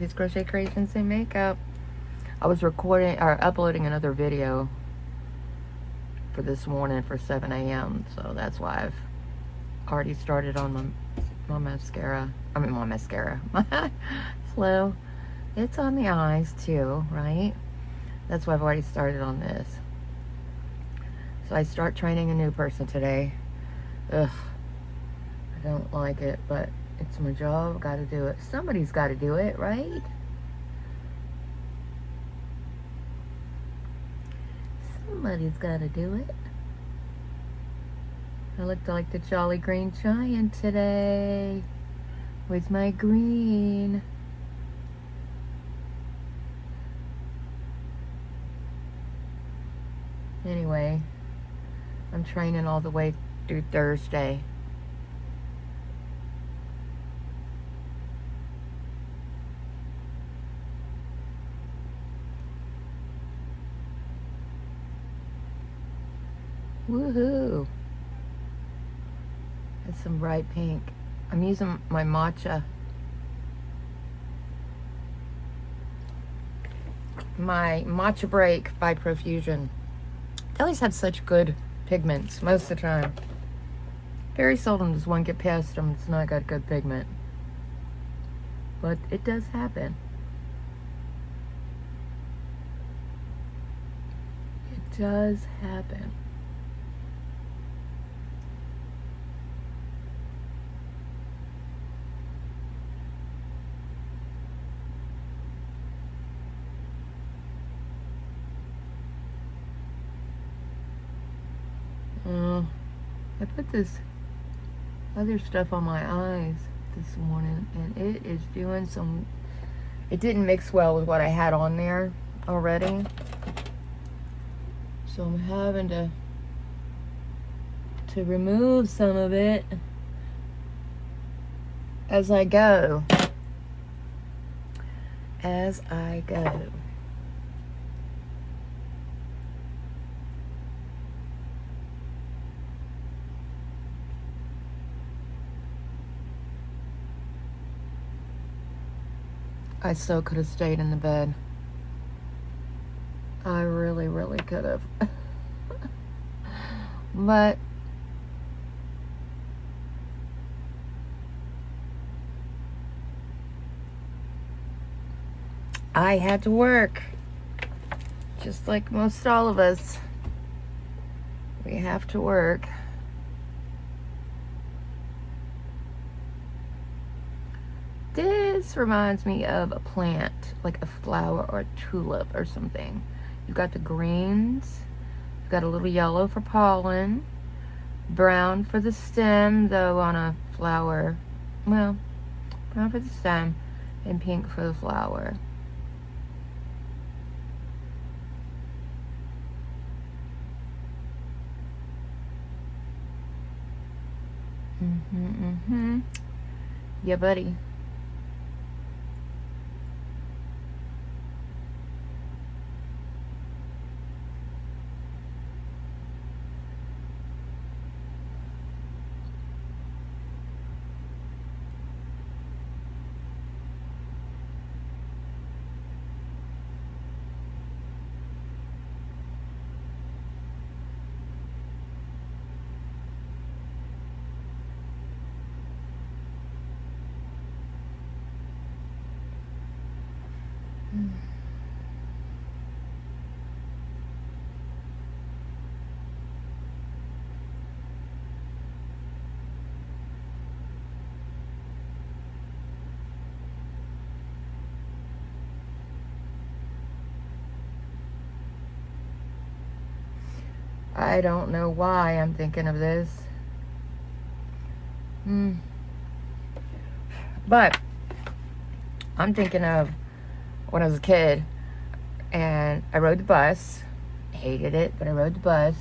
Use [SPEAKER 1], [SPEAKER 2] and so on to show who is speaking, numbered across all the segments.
[SPEAKER 1] Kathy's Crochet Creations and Makeup. I was recording or uploading another video for this morning for 7 a.m. So that's why I've already started on my mascara. I mean, my mascara. My flow. It's on the eyes too, right? That's why I've already started on this. So I start training a new person today. Ugh. I don't like it, but it's my job. Got to do it. Somebody's got to do it, right? Somebody's got to do it. I looked like the Jolly Green Giant today with my green. Anyway, I'm training all the way through Thursday. Woohoo! That's some bright pink. I'm using my matcha. My Matcha Break by Profusion. They always have such good pigments most of the time. Very seldom does one get past them that's not got good pigment. But it does happen. It does happen. I put this other stuff on my eyes this morning and it is doing some, it didn't mix well with what I had on there already. So I'm having to remove some of it as I go. As I go. I so could have stayed in the bed. I really, really could have. But I had to work. Just like most all of us. We have to work. This reminds me of a plant, like a flower or a tulip or something. You've got the greens, you've got a little yellow for pollen, brown for the stem, though on a flower, well, brown for the stem, and pink for the flower. Yeah, buddy. I don't know why I'm thinking of this. But I'm thinking of when I was a kid and I rode the bus. Hated it, but I rode the bus.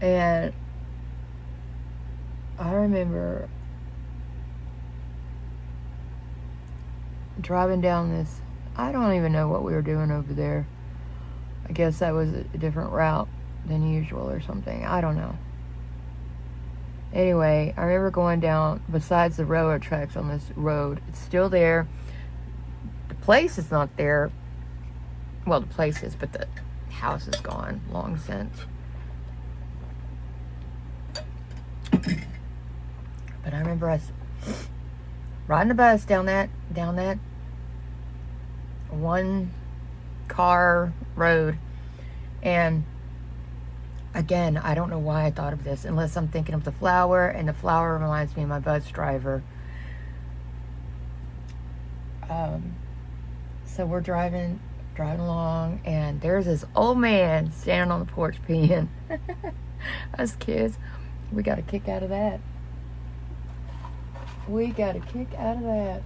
[SPEAKER 1] And I remember driving down this, I don't even know what we were doing over there. I guess that was a different route than usual or something. I don't know. Anyway, I remember going down besides the railroad tracks on this road. It's still there. The place is not there. Well, the place is, but the house is gone long since. But I remember us riding the bus down that one car road, and again, I don't know why I thought of this, unless I'm thinking of the flower, and the flower reminds me of my bus driver. So we're driving along, and there's this old man standing on the porch peeing. Us kids, we got a kick out of that. We got a kick out of that.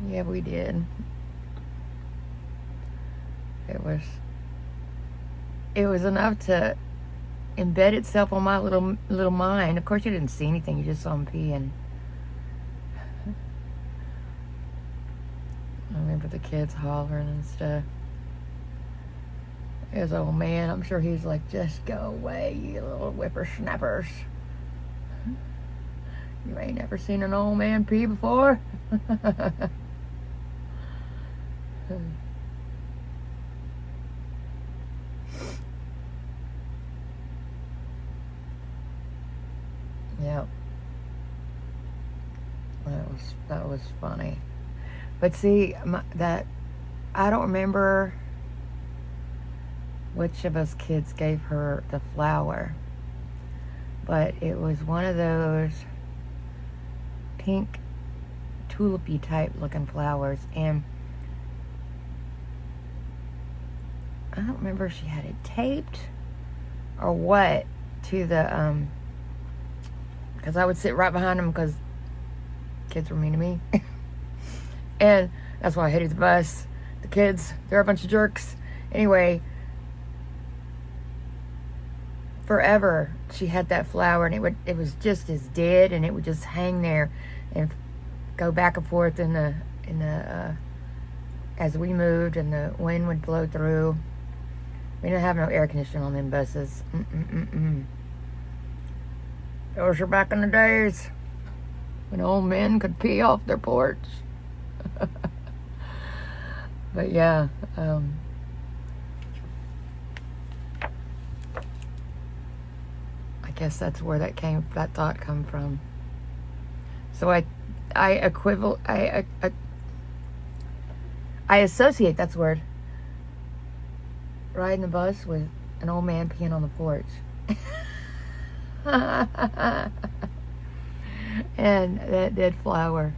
[SPEAKER 1] Yeah, we did. It was enough to embed itself on my little mind. Of course, you didn't see anything. You just saw him peeing. I remember the kids hollering and stuff. His old man, I'm sure he was like, just go away, you little whippersnappers. You ain't never seen an old man pee before? Yep. That was funny. But see, that I don't remember which of us kids gave her the flower, but it was one of those pink tulipy type looking flowers, and I don't remember if she had it taped or what to the because I would sit right behind them because kids were mean to me. And that's why I hated the bus. The kids, they're a bunch of jerks. Anyway, forever she had that flower, and it was just as dead, and it would just hang there and go back and forth in the as we moved, and the wind would blow through. We didn't have no air conditioning on them buses. Those were back in the days when old men could pee off their porch. But yeah, I guess that's where that thought come from. So I associate, that's the word, riding the bus with an old man peeing on the porch. And that dead flower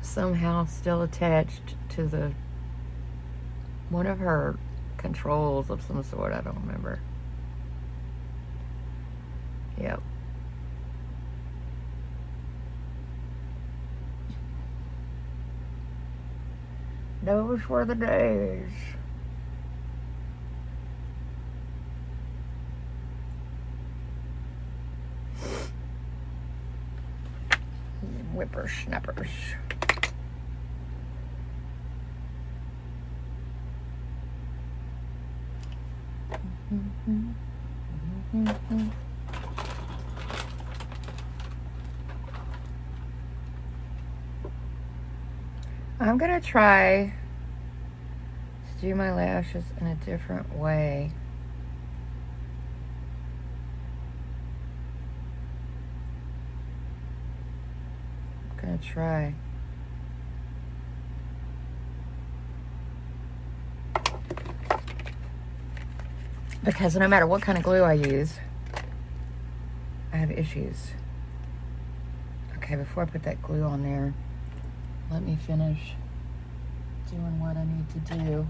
[SPEAKER 1] somehow still attached to the one of her controls of some sort. I don't remember. Yep. Those were the days. Whippersnappers. I'm gonna try to do my lashes in a different way. I'm gonna try. Because no matter what kind of glue I use, I have issues. Okay, before I put that glue on there, let me finish doing what I need to do.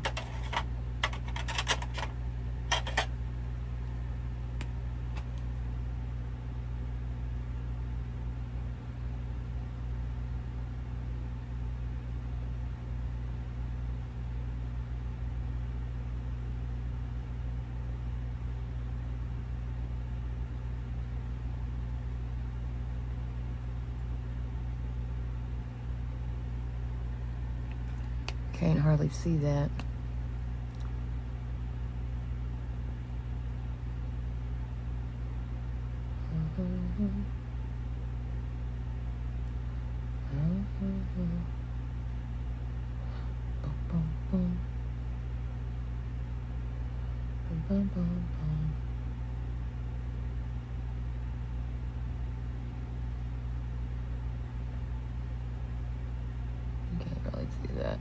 [SPEAKER 1] Can't hardly see that. You can't really see that.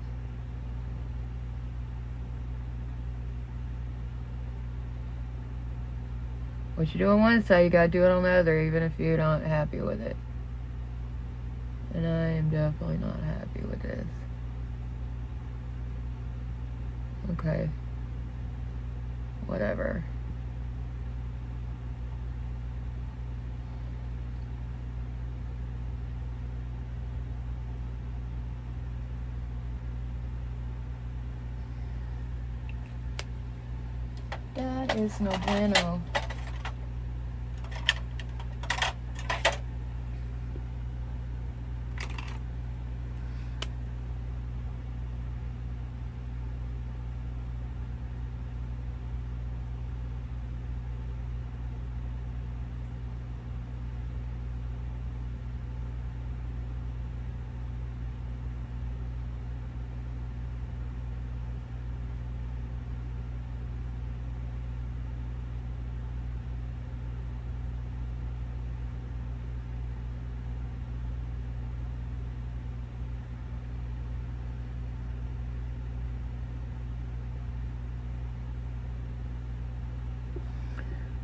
[SPEAKER 1] What you do on one side, you gotta do it on the other, even if you're not happy with it. And I am definitely not happy with this. Okay. Whatever. That is no bueno.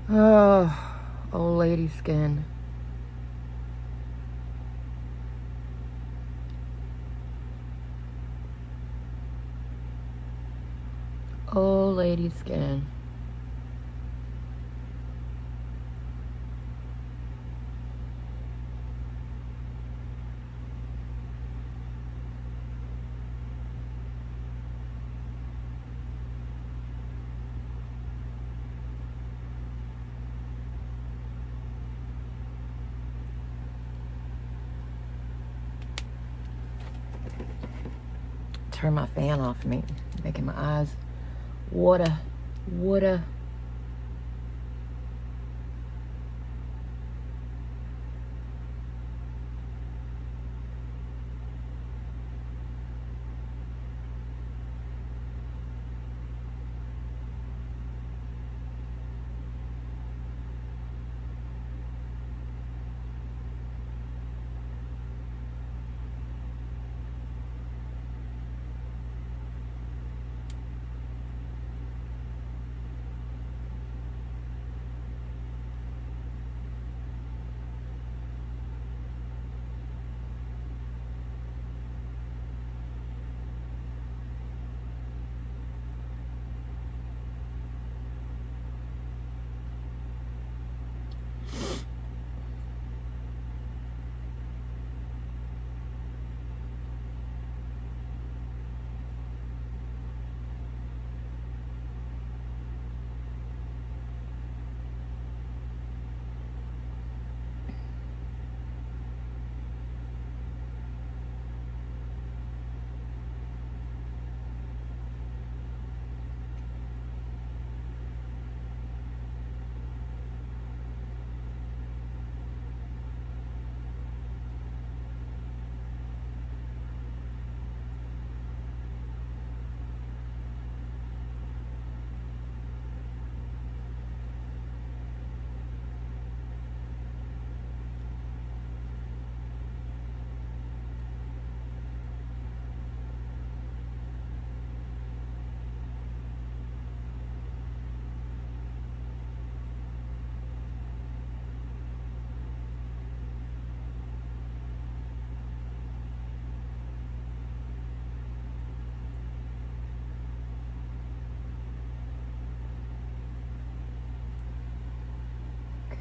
[SPEAKER 1] Oh, old lady skin. Old lady skin. Turn my fan off, making my eyes water.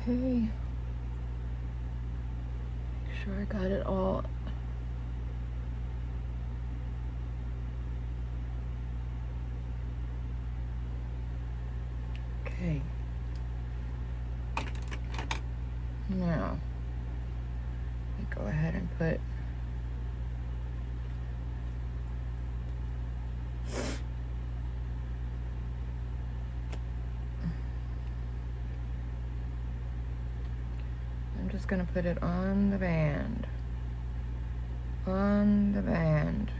[SPEAKER 1] Okay. Make sure I got it all. Okay. Now, let me go ahead and put I'm just gonna put it on the band. on the band.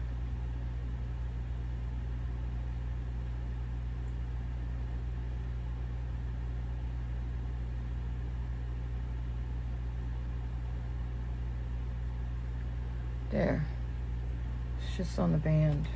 [SPEAKER 1] There. It's just on the band.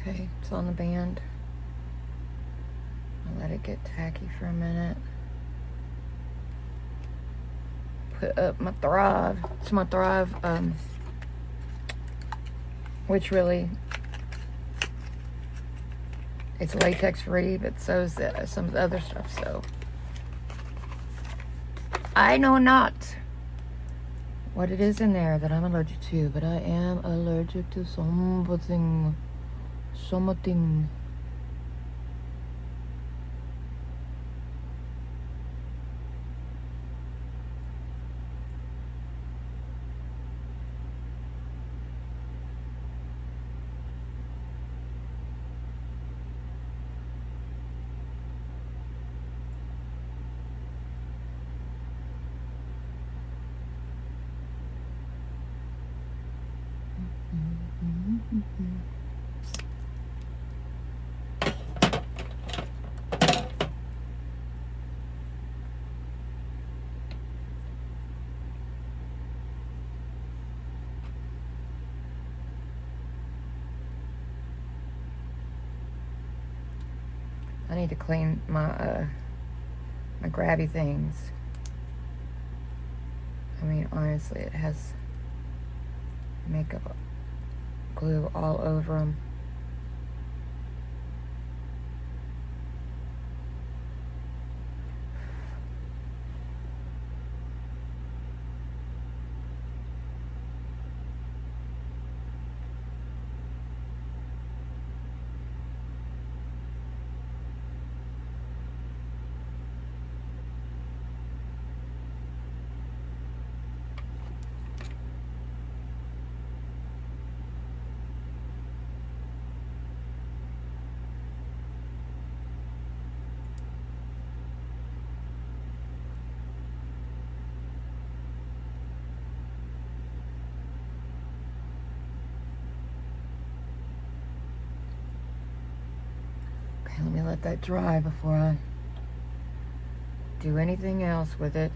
[SPEAKER 1] Okay, it's on the band. I'll let it get tacky for a minute. Put up my Thrive. It's my Thrive, which really, it's latex free, but so is some of the other stuff, so. I know not what it is in there that I'm allergic to, but I am allergic to something. Something. I need to clean my my grabby things. I mean, honestly, it has makeup glue all over them. Okay, let me let that dry before I do anything else with it.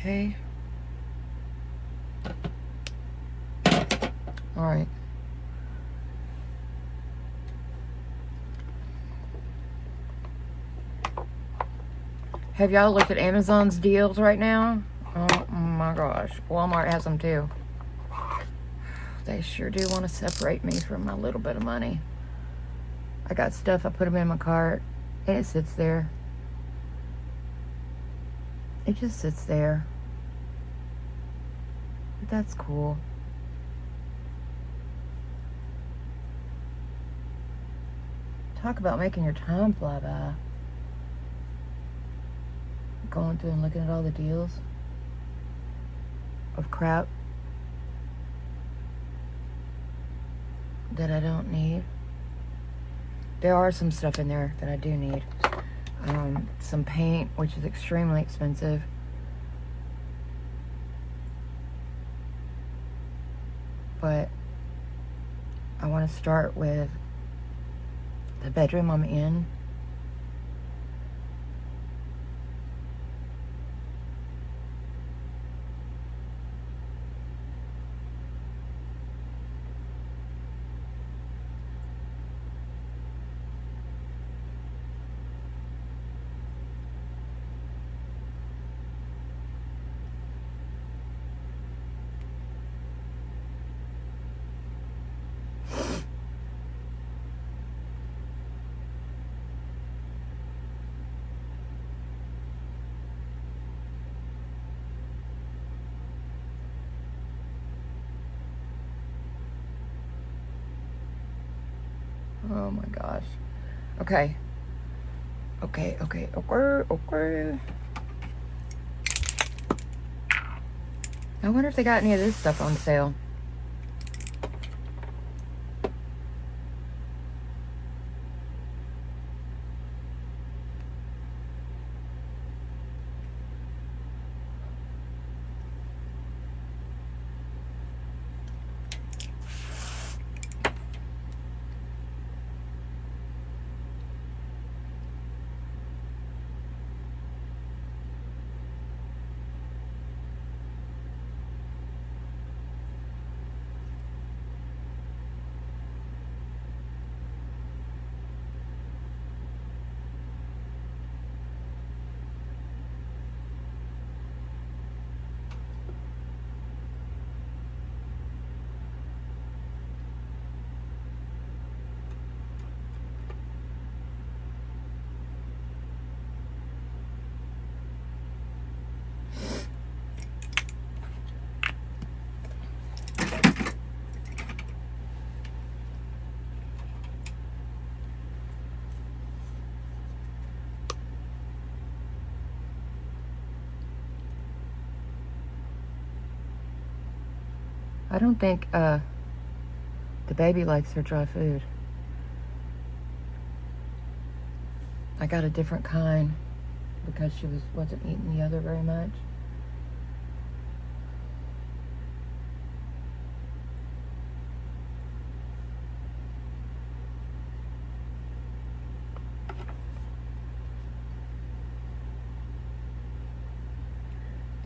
[SPEAKER 1] Okay. All right. Have y'all looked at Amazon's deals right now? Oh my gosh. Walmart has them too. They sure do want to separate me from my little bit of money. I got stuff, I put them in my cart, and it sits there. It just sits there. But that's cool. Talk about making your time fly by. Going through and looking at all the deals of crap that I don't need. There are some stuff in there that I do need. Some paint, which is extremely expensive. But I want to start with the bedroom I'm in. Oh my gosh. Okay. Okay. I wonder if they got any of this stuff on sale. I don't think the baby likes her dry food. I got a different kind because she wasn't eating the other very much.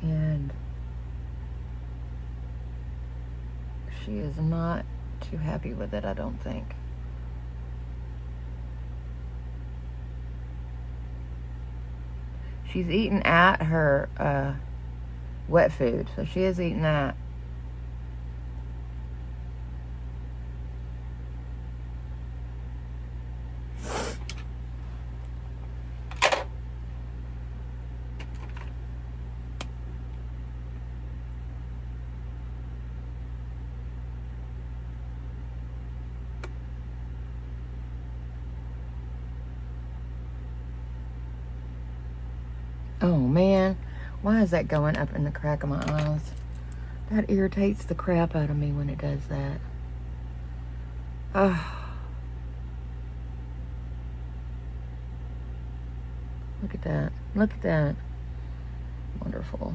[SPEAKER 1] And she is not too happy with it, I don't think. She's eating at her wet food, so she is eating that. Oh man, why is that going up in the crack of my eyes? That irritates the crap out of me when it does that. Look at that. Look at that. Wonderful.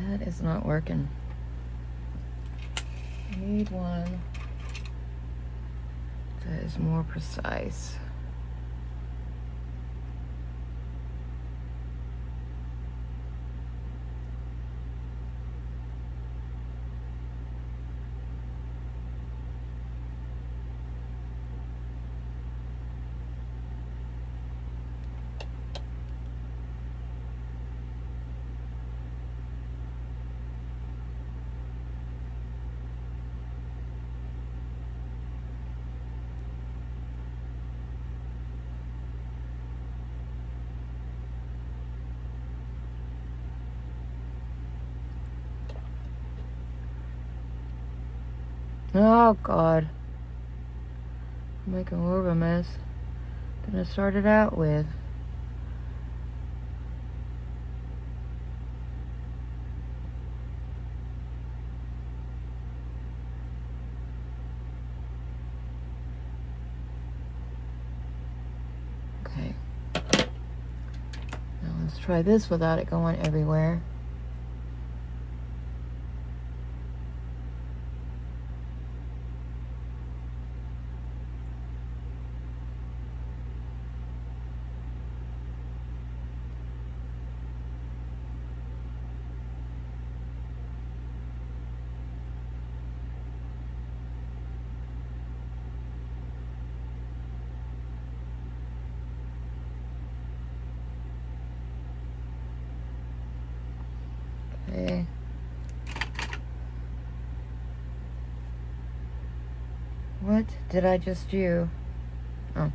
[SPEAKER 1] That is not working. I need one that is more precise. Oh God, I'm making more of a mess than I started out with. Okay, now let's try this without it going everywhere. What did I just do? Oh.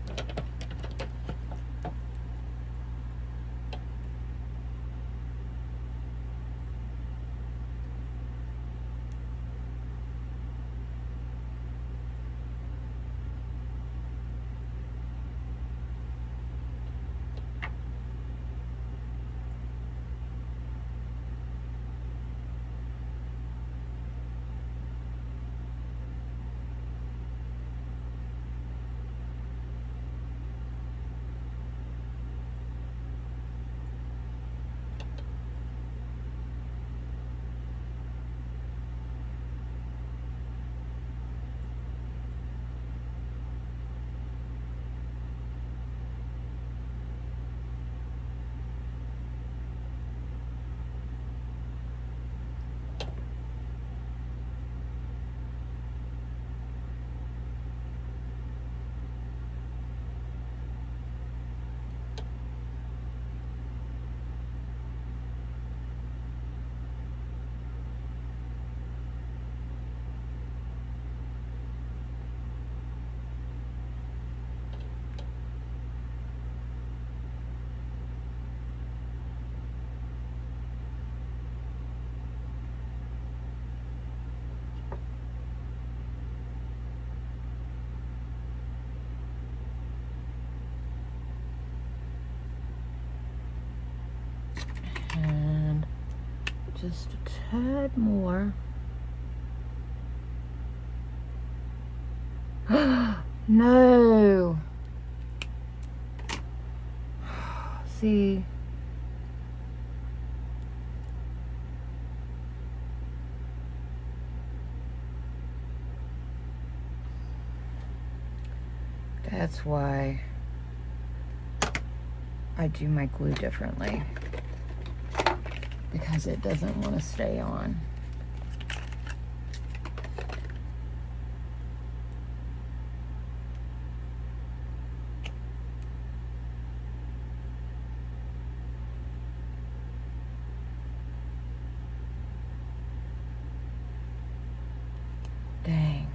[SPEAKER 1] And just a tad more. No. See. That's why I do my glue differently, because it doesn't want to stay on. Dang.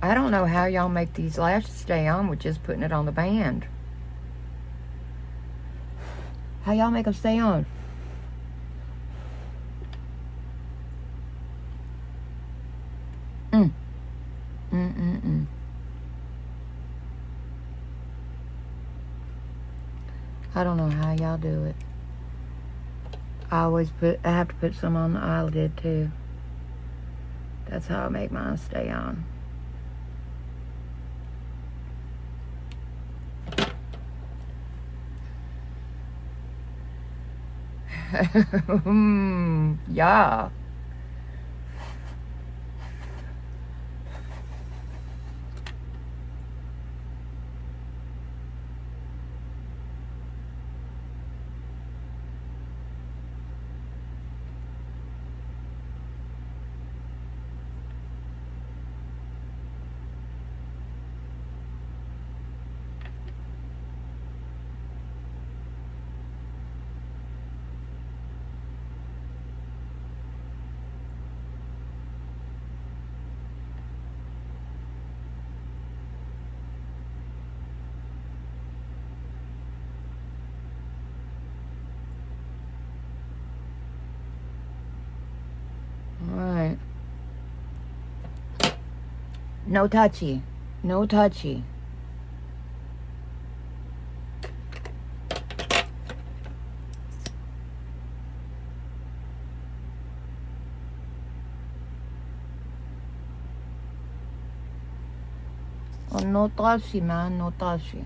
[SPEAKER 1] I don't know how y'all make these lashes stay on with just putting it on the band. How y'all make them stay on? I don't know how y'all do it. I have to put some on the eyelid too. That's how I make mine stay on. Yeah. Alright. No touchy. No touchy. Oh, no touchy, man. No touchy.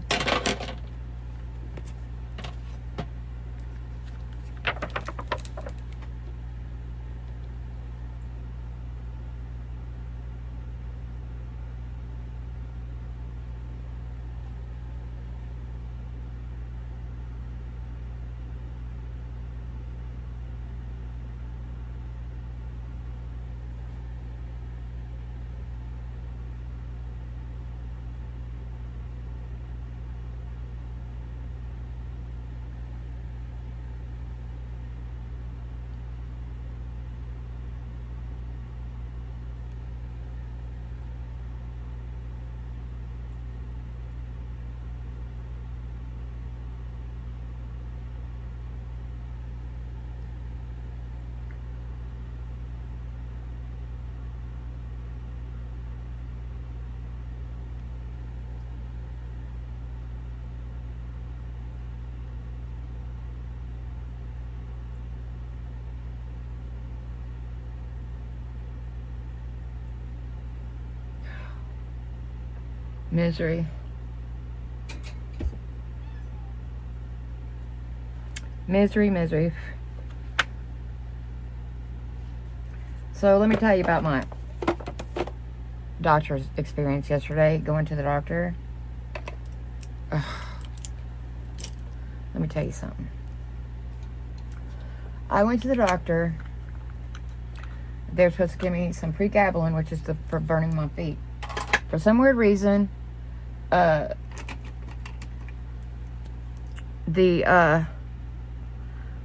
[SPEAKER 1] Misery. Misery, misery. So let me tell you about my doctor's experience yesterday, going to the doctor. Ugh. Let me tell you something. I went to the doctor. They're supposed to give me some pregabalin, which is for burning my feet. For some weird reason, the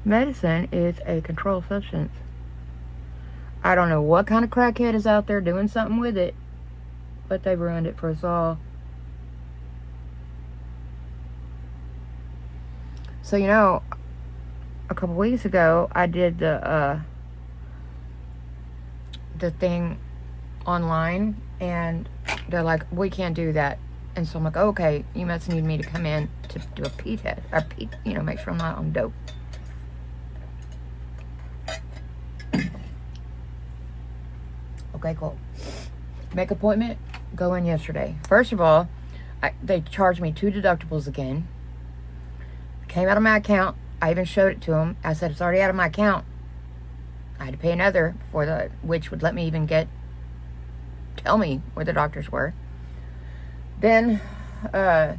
[SPEAKER 1] medicine is a controlled substance. I don't know what kind of crackhead is out there doing something with it, but they ruined it for us all. So, you know, a couple weeks ago, I did the thing online, and they're like, we can't do that. And so I'm like, okay, you must need me to come in to do a pee test, or pee, you know, make sure I'm not on dope. Okay, cool. Make appointment, go in yesterday. First of all, they charged me 2 deductibles again. Came out of my account. I even showed it to them. I said, it's already out of my account. I had to pay another which would let me even tell me where the doctors were. Then, I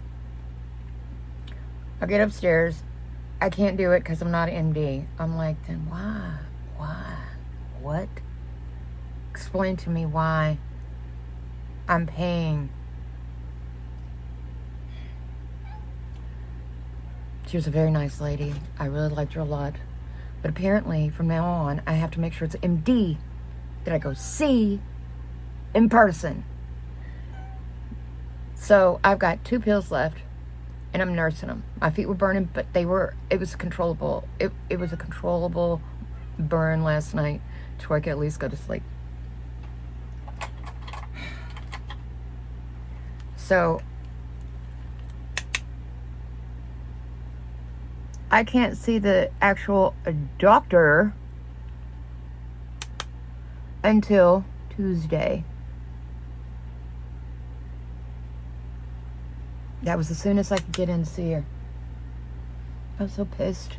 [SPEAKER 1] get upstairs. I can't do it because I'm not an MD. I'm like, then why? What? Explain to me why I'm paying. She was a very nice lady. I really liked her a lot. But apparently, from now on, I have to make sure it's an MD that I go see in person. So I've got 2 pills left, and I'm nursing them. My feet were burning, but it was controllable. It was a controllable burn last night to where I could at least go to sleep. So I can't see the actual doctor until Tuesday. That was the soonest I could get in to see her. I was so pissed.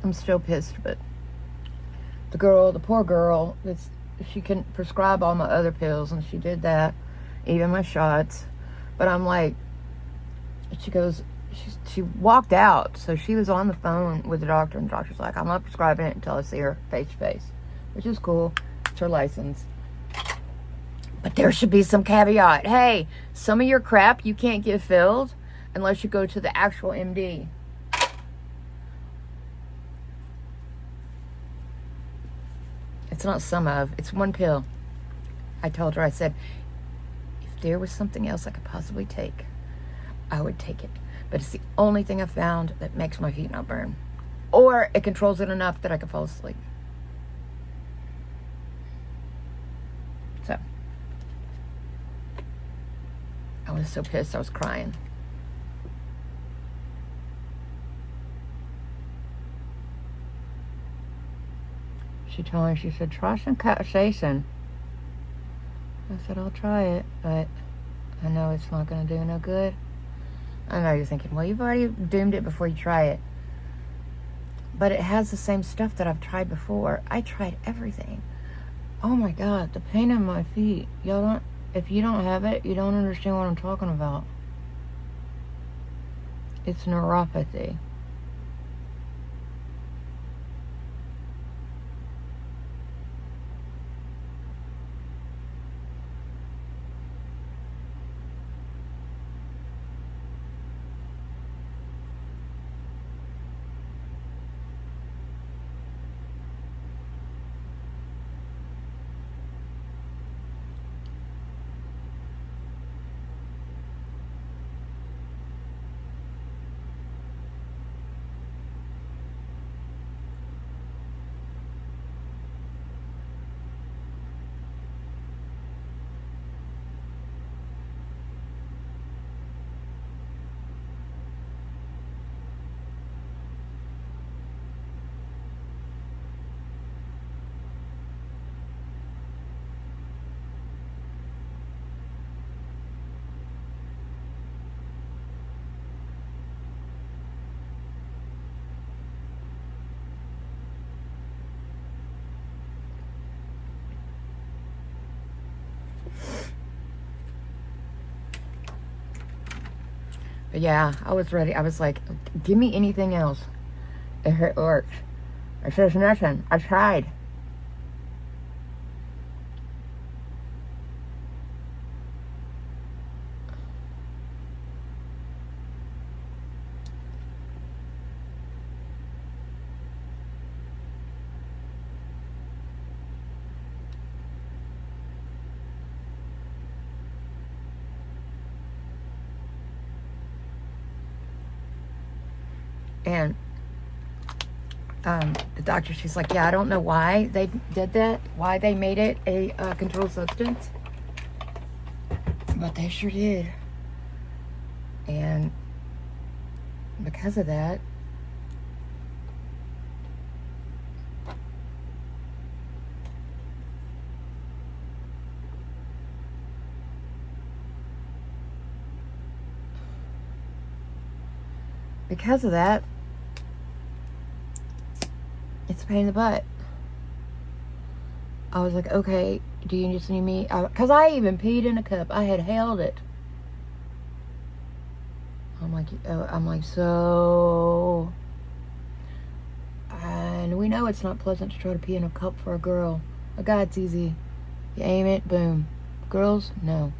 [SPEAKER 1] I'm still pissed, but the poor girl, she can prescribe all my other pills, and she did that, even my shots. But I'm like, she walked out, so she was on the phone with the doctor, and the doctor's like, I'm not prescribing it until I see her face to face, which is cool. It's her license. But there should be some caveat. Hey, some of your crap you can't get filled unless you go to the actual MD. It's not it's 1 pill. I told her, I said, if there was something else I could possibly take, I would take it. But it's the only thing I've found that makes my feet not burn. Or it controls it enough that I can fall asleep. So, I was so pissed, I was crying. She told me, she said, try some capsaicin. I said, I'll try it, but I know it's not going to do no good. I know you're thinking, well, you've already doomed it before you try it. But it has the same stuff that I've tried before. I tried everything. Oh my God, the pain in my feet. If you don't have it, you don't understand what I'm talking about. It's neuropathy. But yeah, I was ready. I was like, give me anything else. It worked. It says nothing. I tried. And the doctor, she's like, yeah, I don't know why they did that, why they made it a controlled substance, but they sure did. And because of that, it's a pain in the butt. I was like, okay, do you just need me? Because I even peed in a cup. I had held it. I'm like, so... And we know it's not pleasant to try to pee in a cup for a girl. A guy, it's easy. You aim it, boom. Girls, no.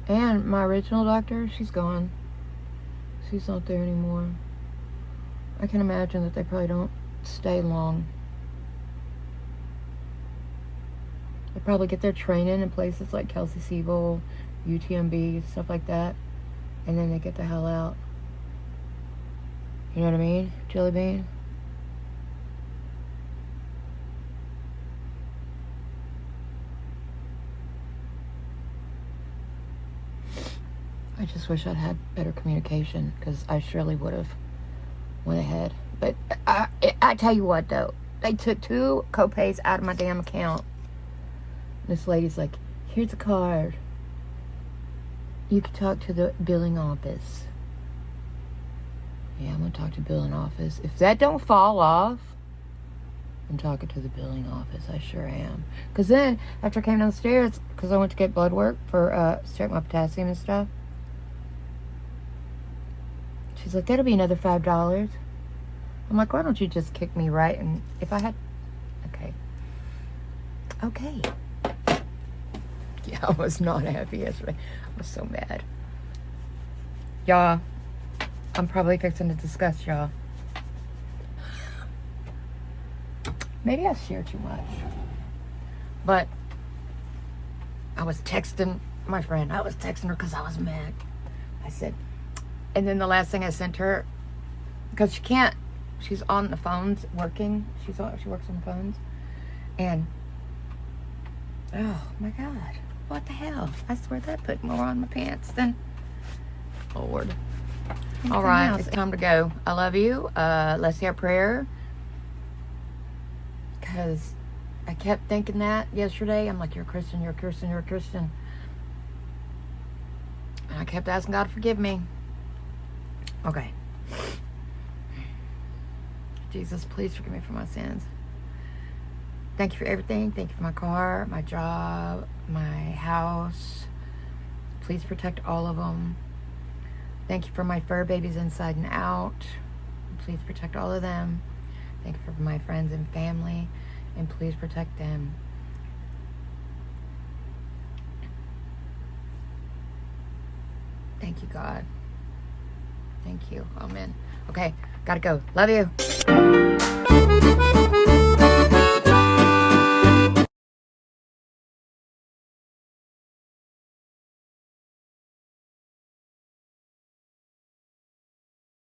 [SPEAKER 1] And my original doctor, she's gone. She's not there anymore. I can imagine that they probably don't stay long. They probably get their training in places like Kelsey Siegel, UTMB, stuff like that. And then they get the hell out. You know what I mean? Jelly Bean? I just wish I'd had better communication, because I surely would have went ahead. But I tell you what, though. They took 2 copays out of my damn account. This lady's like, here's a card. You can talk to the billing office. Yeah, I'm going to talk to the billing office. If that don't fall off, I'm talking to the billing office. I sure am. Because then, after I came downstairs, because I went to get blood work for check my potassium and stuff, she's like, that'll be another $5. I'm like, why don't you just kick me right? And if I had... Okay. Yeah, I was not happy yesterday. I was so mad. Y'all, I'm probably fixing to discuss y'all. Maybe I share too much. But I was texting my friend. I was texting her because I was mad. I said... And then the last thing I sent her, because she can't, she's on the phones working. She works on the phones. And, oh my God, what the hell? I swear that put more on my pants than, Lord. All right, it's time to go. I love you. Let's say our prayer. Because I kept thinking that yesterday. I'm like, you're a Christian, you're a Christian, you're a Christian. And I kept asking God to forgive me. Okay. Jesus, please forgive me for my sins. Thank you for everything. Thank you for my car, my job, my house. Please protect all of them. Thank you for my fur babies inside and out. Please protect all of them. Thank you for my friends and family. And please protect them. Thank you, God. Thank you. Amen. Okay, gotta go. Love you.